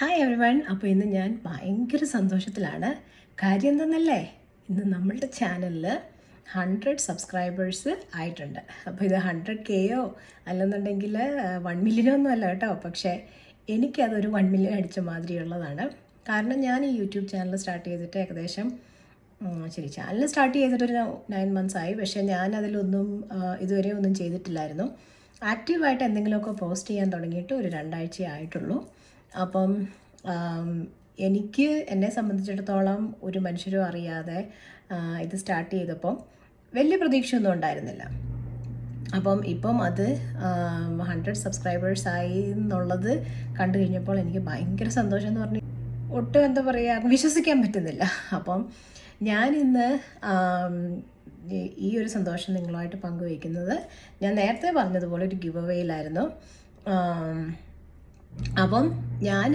Hi everyone. അപ്പോൾ ഇന്ന് ഞാൻ ഭയങ്കര സന്തോഷത്തിലാണ്. കാര്യം എന്തെന്നല്ലേ, ഇന്ന് നമ്മളുടെ ചാനലിൽ 100 സബ്സ്ക്രൈബേഴ്സ് ആയിട്ടുണ്ട്. അപ്പോൾ ഇത് 100Kയോ അല്ലെന്നുണ്ടെങ്കിൽ 1 മില്യനോ ഒന്നും അല്ല കേട്ടോ. പക്ഷേ എനിക്കതൊരു 1 മില്യൺ അടിച്ച മാതിരിയുള്ളതാണ്. കാരണം ഞാൻ ഈ യൂട്യൂബ് ചാനൽ സ്റ്റാർട്ട് ചെയ്തിട്ട് ഏകദേശം ചാനൽ സ്റ്റാർട്ട് ചെയ്തിട്ടൊരു 9 മന്ത്സ് ആയി. പക്ഷേ ഞാനതിലൊന്നും ഇതുവരെ ഒന്നും ചെയ്തിട്ടില്ലായിരുന്നു. ആക്റ്റീവായിട്ട് എന്തെങ്കിലുമൊക്കെ പോസ്റ്റ് ചെയ്യാൻ തുടങ്ങിയിട്ട് ഒരു 2 ആഴ്ച ആയിട്ടുള്ളൂ. അപ്പം എനിക്ക് എന്നെ സംബന്ധിച്ചിടത്തോളം ഒരു മനുഷ്യരും അറിയാതെ ഇത് സ്റ്റാർട്ട് ചെയ്തപ്പം വലിയ പ്രതീക്ഷയൊന്നും ഉണ്ടായിരുന്നില്ല. അപ്പം ഇപ്പം അത് 100 സബ്സ്ക്രൈബേഴ്സായി എന്നുള്ളത് കണ്ടു കഴിഞ്ഞപ്പോൾ എനിക്ക് ഭയങ്കര സന്തോഷം എന്ന് പറഞ്ഞു ഒട്ടും എന്താ പറയുക, വിശ്വസിക്കാൻ പറ്റുന്നില്ല. അപ്പം ഞാനിന്ന് ഈ ഒരു സന്തോഷം നിങ്ങളുമായിട്ട് പങ്കുവയ്ക്കുന്നത് ഞാൻ നേരത്തെ പറഞ്ഞതുപോലെ ഒരു ഗിവ് അവേയിലായിരുന്നു. അപ്പം ഞാൻ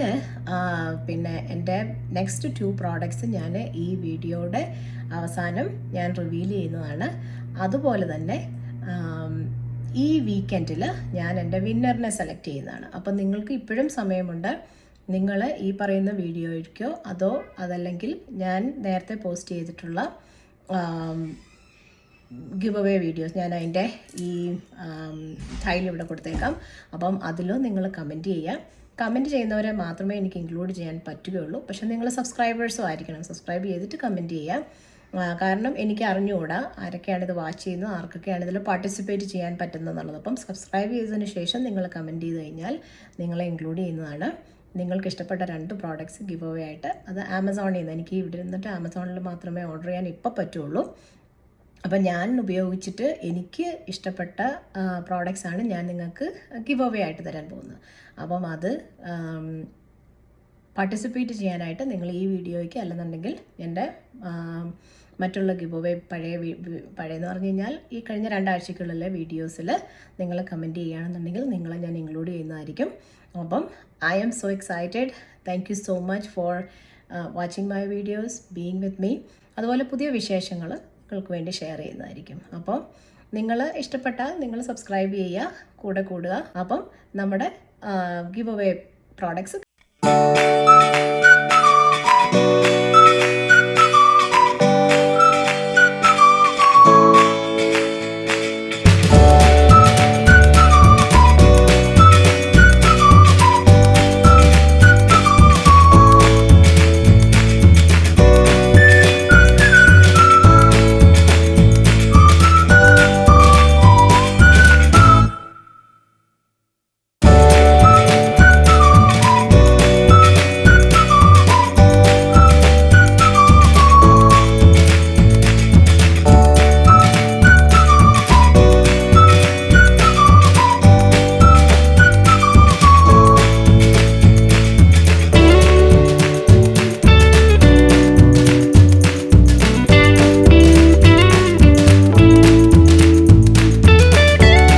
പിന്നെ എൻ്റെ നെക്സ്റ്റ് 2 പ്രോഡക്റ്റ്സ് ഞാൻ ഈ വീഡിയോയുടെ അവസാനം ഞാൻ റിവീൽ ചെയ്യുന്നതാണ്. അതുപോലെ തന്നെ ഈ വീക്കെൻഡിൽ ഞാൻ എൻ്റെ വിന്നറിനെ സെലക്ട് ചെയ്യുന്നതാണ്. അപ്പം നിങ്ങൾക്ക് ഇപ്പോഴും സമയമുണ്ട്. നിങ്ങൾ ഈ പറയുന്ന വീഡിയോയ്ക്കോ അതല്ലെങ്കിൽ ഞാൻ നേരത്തെ പോസ്റ്റ് ചെയ്തിട്ടുള്ള ഗിവ് അവേ വീഡിയോസ് ഞാൻ അതിൻ്റെ ഈ ടൈൽ ഇവിടെ കൊടുത്തേക്കാം. അപ്പം അതിലും നിങ്ങൾ കമൻറ്റ് ചെയ്യുക. കമൻറ്റ് ചെയ്യുന്നവരെ മാത്രമേ എനിക്ക് ഇൻക്ലൂഡ് ചെയ്യാൻ പറ്റുകയുള്ളൂ. പക്ഷേ നിങ്ങൾ സബ്സ്ക്രൈബേഴ്സും ആയിരിക്കണം. സബ്സ്ക്രൈബ് ചെയ്തിട്ട് കമൻറ്റ് ചെയ്യുക. കാരണം എനിക്ക് അറിഞ്ഞുകൂടാ ആരൊക്കെയാണ് ഇത് വാച്ച് ചെയ്യുന്നത്, ആർക്കൊക്കെയാണ് ഇതിൽ പാർട്ടിസിപ്പേറ്റ് ചെയ്യാൻ പറ്റുന്നതെന്നുള്ളത്. അപ്പം സബ്സ്ക്രൈബ് ചെയ്തതിന് ശേഷം നിങ്ങൾ കമൻറ്റ് ചെയ്ത് കഴിഞ്ഞാൽ നിങ്ങളെ ഇൻക്ലൂഡ് ചെയ്യുന്നതാണ്. നിങ്ങൾക്ക് ഇഷ്ടപ്പെട്ട 2 പ്രോഡക്റ്റ്സ് ഗിവ് അവേ ആയിട്ട്, അത് ആമസോണിൽ നിന്ന്, എനിക്ക് ഇവിടെ ഇരുന്നിട്ട് ആമസോണിൽ മാത്രമേ ഓർഡർ ചെയ്യാൻ ഇപ്പോൾ പറ്റുള്ളൂ. അപ്പം ഞാൻ ഉപയോഗിച്ചിട്ട് എനിക്ക് ഇഷ്ടപ്പെട്ട പ്രോഡക്റ്റ്സാണ് ഞാൻ നിങ്ങൾക്ക് ഗിവ് അവേ ആയിട്ട് തരാൻ പോകുന്നത്. അപ്പം അത് പാർട്ടിസിപ്പേറ്റ് ചെയ്യാനായിട്ട് നിങ്ങൾ ഈ വീഡിയോയ്ക്ക് അല്ലെന്നുണ്ടെങ്കിൽ എൻ്റെ മറ്റുള്ള ഗിവ് അവേ പഴയെന്ന് പറഞ്ഞു കഴിഞ്ഞാൽ ഈ കഴിഞ്ഞ 2 ആഴ്ചക്കുള്ളിലെ വീഡിയോസിൽ നിങ്ങൾ കമൻറ്റ് ചെയ്യുകയാണെന്നുണ്ടെങ്കിൽ നിങ്ങളെ ഞാൻ ഇൻക്ലൂഡ് ചെയ്യുന്നതായിരിക്കും. അപ്പം I am so excited. Thank you so much for watching my videos, being with me. അതുപോലെ പുതിയ വിശേഷങ്ങൾ നിങ്ങൾക്ക് വേണ്ടി ഷെയർ ചെയ്യുന്നതായിരിക്കും. അപ്പോൾ നിങ്ങൾ ഇഷ്ടപ്പെട്ടാൽ നിങ്ങൾ സബ്സ്ക്രൈബ് ചെയ്യുക, കൂടെ കൂടുക. അപ്പം നമ്മുടെ ഗിവ് അവേ പ്രോഡക്ട്സ്